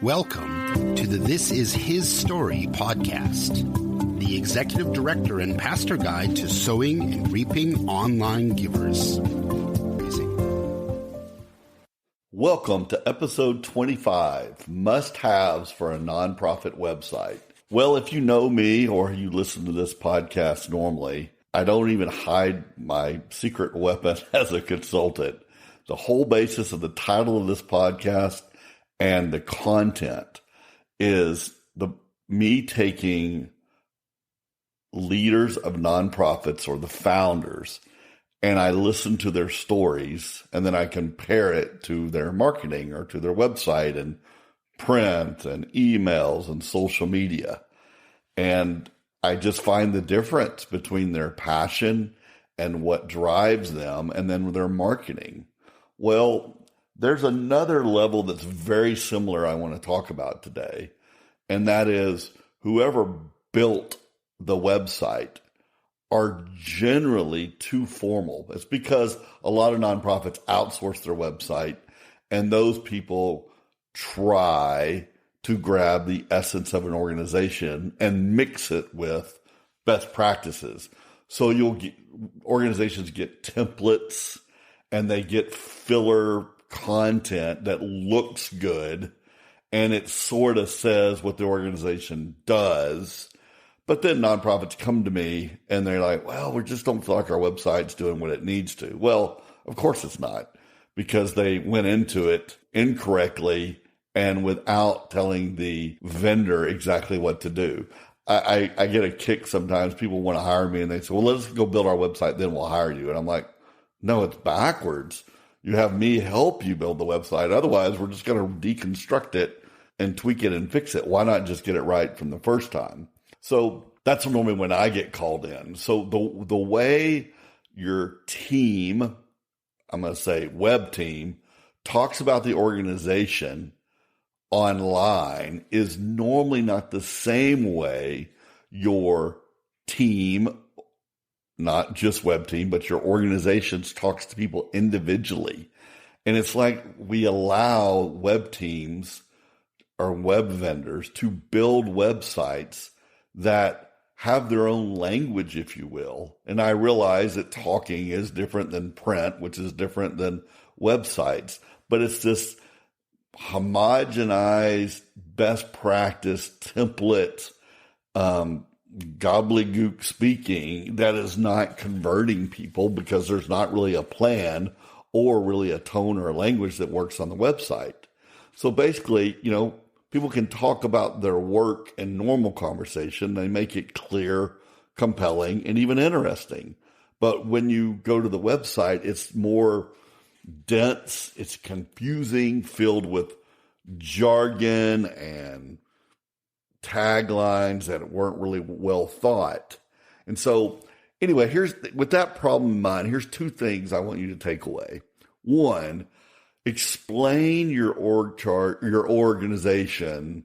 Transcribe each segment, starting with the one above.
Welcome to the This Is His Story podcast, the executive director and pastor guide to sowing and reaping online givers. Welcome to episode 25, Must-Haves for a Nonprofit Website. Well, if you know me or you listen to this podcast normally, I don't even hide my secret weapon as a consultant. The whole basis of the title of this podcast and the content is me taking leaders of nonprofits or the founders, and I listen to their stories, and then I compare it to their marketing or to their website and print and emails and social media. And I just find the difference between their passion and what drives them and then their marketing. Well, there's another level that's very similar I want to talk about today, and that is whoever built the website are generally too formal. It's because a lot of nonprofits outsource their website, and those people try to grab the essence of an organization and mix it with best practices. So organizations get templates and they get filler content that looks good, and it sort of says what the organization does. But then nonprofits come to me and they're like, well, we just don't feel like our website's doing what it needs to. Well, of course it's not, because they went into it incorrectly and without telling the vendor exactly what to do. I get a kick sometimes. People want to hire me and they say, well, let's go build our website, then we'll hire you. And I'm like, no, it's backwards. You have me help you build the website. Otherwise, we're just going to deconstruct it and tweak it and fix it. Why not just get it right from the first time? So that's normally when I get called in. So the way your team, I'm going to say web team, talks about the organization online is normally not the same way your team, not just web team, but your organizations talks to people individually. And it's like we allow web teams or web vendors to build websites that have their own language, if you will. And I realize that talking is different than print, which is different than websites, but it's this homogenized best practice template, gobbledygook speaking that is not converting people because there's not really a plan or really a tone or a language that works on the website. So basically, people can talk about their work in normal conversation. They make it clear, compelling, and even interesting. But when you go to the website, it's more dense, it's confusing, filled with jargon and taglines that weren't really well thought. And so anyway, with that problem in mind, here's two things I want you to take away. One, explain your org chart, your organization.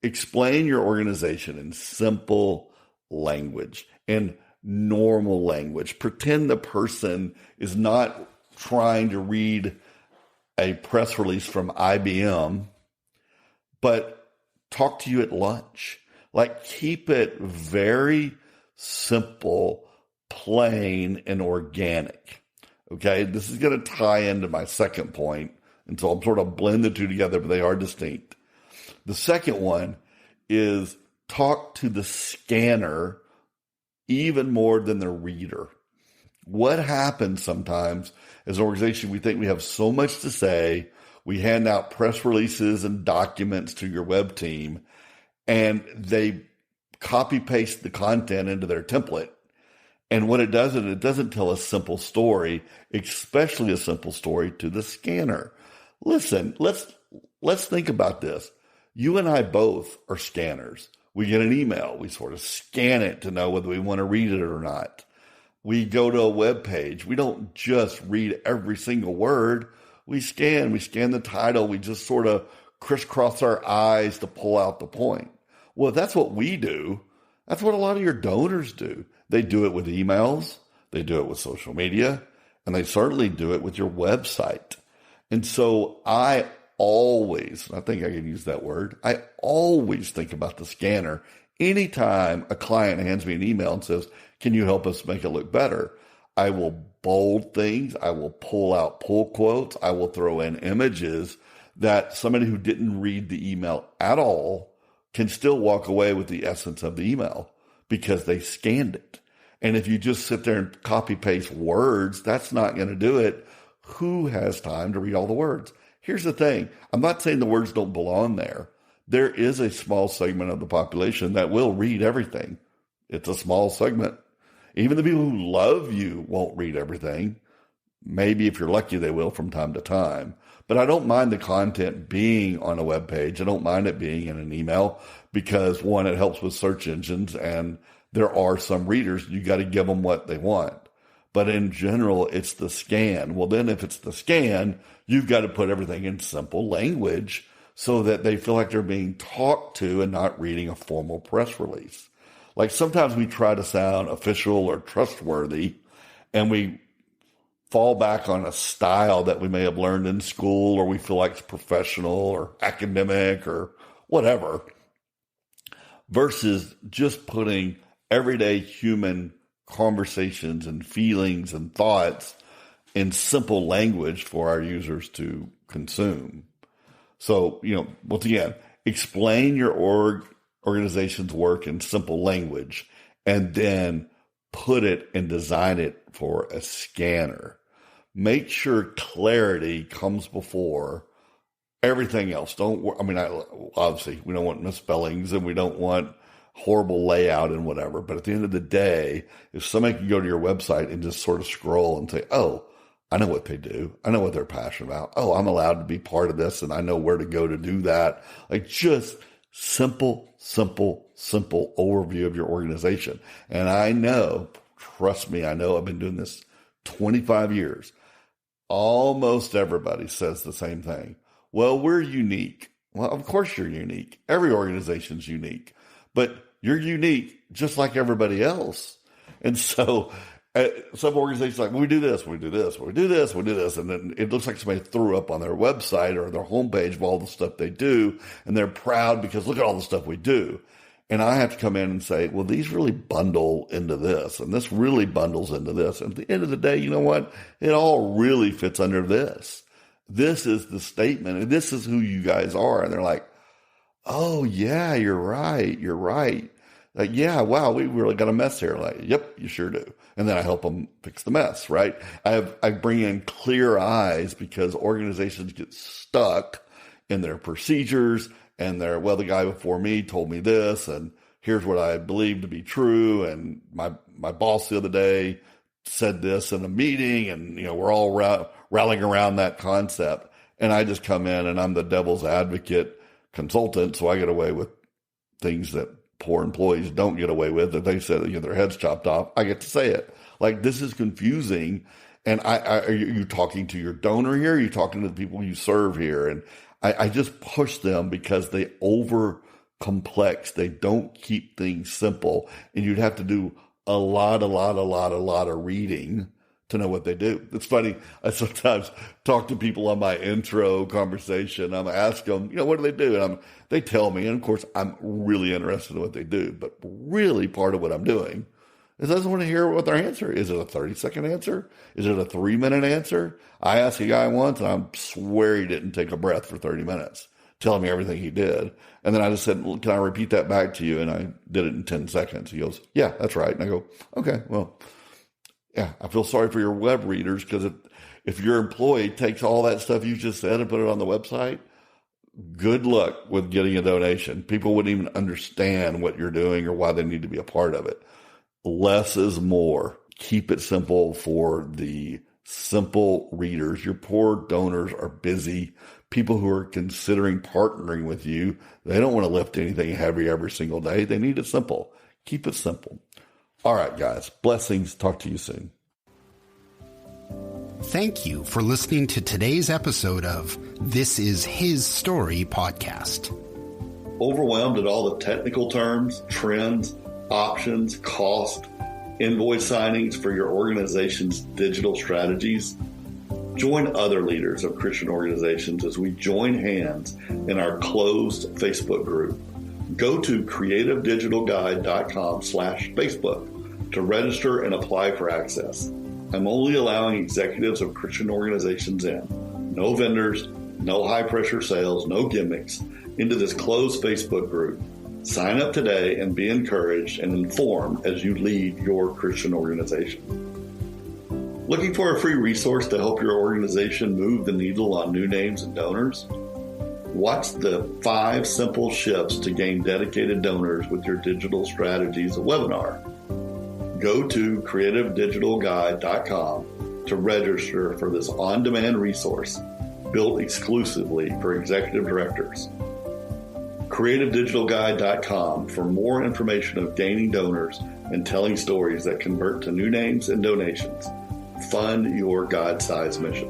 Explain your organization in simple language and normal language. Pretend the person is not trying to read a press release from IBM, but talk to you at lunch. Like, keep it very simple, plain, and organic. Okay, this is going to tie into my second point, and so I'm sort of blend the two together, but they are distinct. The second one is talk to the scanner even more than the reader. What happens sometimes as an organization, we think we have so much to say, we hand out press releases and documents to your web team, and they copy paste the content into their template. And what it does is it doesn't tell a simple story, especially a simple story to the scanner. Listen, let's think about this. You and I both are scanners. We get an email. We sort of scan it to know whether we want to read it or not. We go to a web page. We don't just read every single word. We scan the title. We just sort of crisscross our eyes to pull out the point. Well, if that's what we do, that's what a lot of your donors do. They do it with emails. They do it with social media. And they certainly do it with your website. And so I I think I can use that word, I always think about the scanner. Anytime a client hands me an email and says, can you help us make it look better? I will bold things. I will pull out pull quotes. I will throw in images that somebody who didn't read the email at all can still walk away with the essence of the email because they scanned it. And if you just sit there and copy paste words, that's not going to do it. Who has time to read all the words? Here's the thing. I'm not saying the words don't belong there. There is a small segment of the population that will read everything. It's a small segment. Even the people who love you won't read everything. Maybe if you're lucky, they will from time to time. But I don't mind the content being on a web page. I don't mind it being in an email because, one, it helps with search engines, and there are some readers, you got to give them what they want. But in general, it's the scan. Well, then if it's the scan, you've got to put everything in simple language so that they feel like they're being talked to and not reading a formal press release. Like sometimes we try to sound official or trustworthy, and we fall back on a style that we may have learned in school, or we feel like it's professional or academic or whatever, versus just putting everyday human conversations and feelings and thoughts in simple language for our users to consume. So, once again, explain your organization's work in simple language and then put it and design it for a scanner. Make sure clarity comes before everything else. Obviously we don't want misspellings and we don't want horrible layout and whatever. But at the end of the day, if somebody can go to your website and just sort of scroll and say, oh, I know what they do. I know what they're passionate about. Oh, I'm allowed to be part of this and I know where to go to do that. Like just simple overview of your organization. And I know, trust me, I know I've been doing this 25 years. Almost everybody says the same thing. Well, we're unique. Well, of course you're unique. Every organization's unique, but you're unique just like everybody else. And so some organizations are like, well, we do this, we do this, we do this, we do this. And then it looks like somebody threw up on their website or their homepage of all the stuff they do. And they're proud because look at all the stuff we do. And I have to come in and say, well, these really bundle into this, and this really bundles into this. And at the end of the day, you know what? It all really fits under this. This is the statement, and this is who you guys are. And they're like, oh, yeah, you're right. You're right. Like, yeah, wow, we really got a mess here. Like, yep, you sure do. And then I help them fix the mess, right? I bring in clear eyes because organizations get stuck in their procedures and the guy before me told me this, and here's what I believe to be true. And my boss the other day said this in a meeting, and, we're all rallying around that concept. And I just come in and I'm the devil's advocate consultant. So I get away with things that poor employees don't get away with. If they said, their heads chopped off, I get to say it. Like, this is confusing. And are you talking to your donor here? Are you talking to the people you serve here? And I just push them because they over complex. They don't keep things simple. And you'd have to do a lot of reading to know what they do. It's funny. I sometimes talk to people on my intro conversation. I'm ask them, what do they do? And they tell me. And of course, I'm really interested in what they do. But really part of what I'm doing is I just want to hear what their answer is. Is it a 30-second answer? Is it a 3-minute answer? I asked a guy once, and I swear he didn't take a breath for 30 minutes, telling me everything he did. And then I just said, well, can I repeat that back to you? And I did it in 10 seconds. He goes, yeah, that's right. And I go, okay, well, yeah, I feel sorry for your web readers because if your employee takes all that stuff you just said and put it on the website, good luck with getting a donation. People wouldn't even understand what you're doing or why they need to be a part of it. Less is more. Keep it simple for the simple readers. Your poor donors are busy. People who are considering partnering with you, they don't want to lift anything heavy every single day. They need it simple. Keep it simple. All right, guys. Blessings. Talk to you soon. Thank you for listening to today's episode of This Is His Story podcast. Overwhelmed at all the technical terms, trends, options, cost, invoice signings for your organization's digital strategies? Join other leaders of Christian organizations as we join hands in our closed Facebook group. Go to creativedigitalguide.com/Facebook to register and apply for access. I'm only allowing executives of Christian organizations in. No vendors, no high-pressure sales, no gimmicks, into this closed Facebook group. Sign up today and be encouraged and informed as you lead your Christian organization. Looking for a free resource to help your organization move the needle on new names and donors? Watch the 5 simple shifts to gain dedicated donors with your digital strategies webinar. Go to creativedigitalguide.com to register for this on-demand resource built exclusively for executive directors. creativedigitalguide.com for more information of gaining donors and telling stories that convert to new names and donations. Fund your God-sized mission.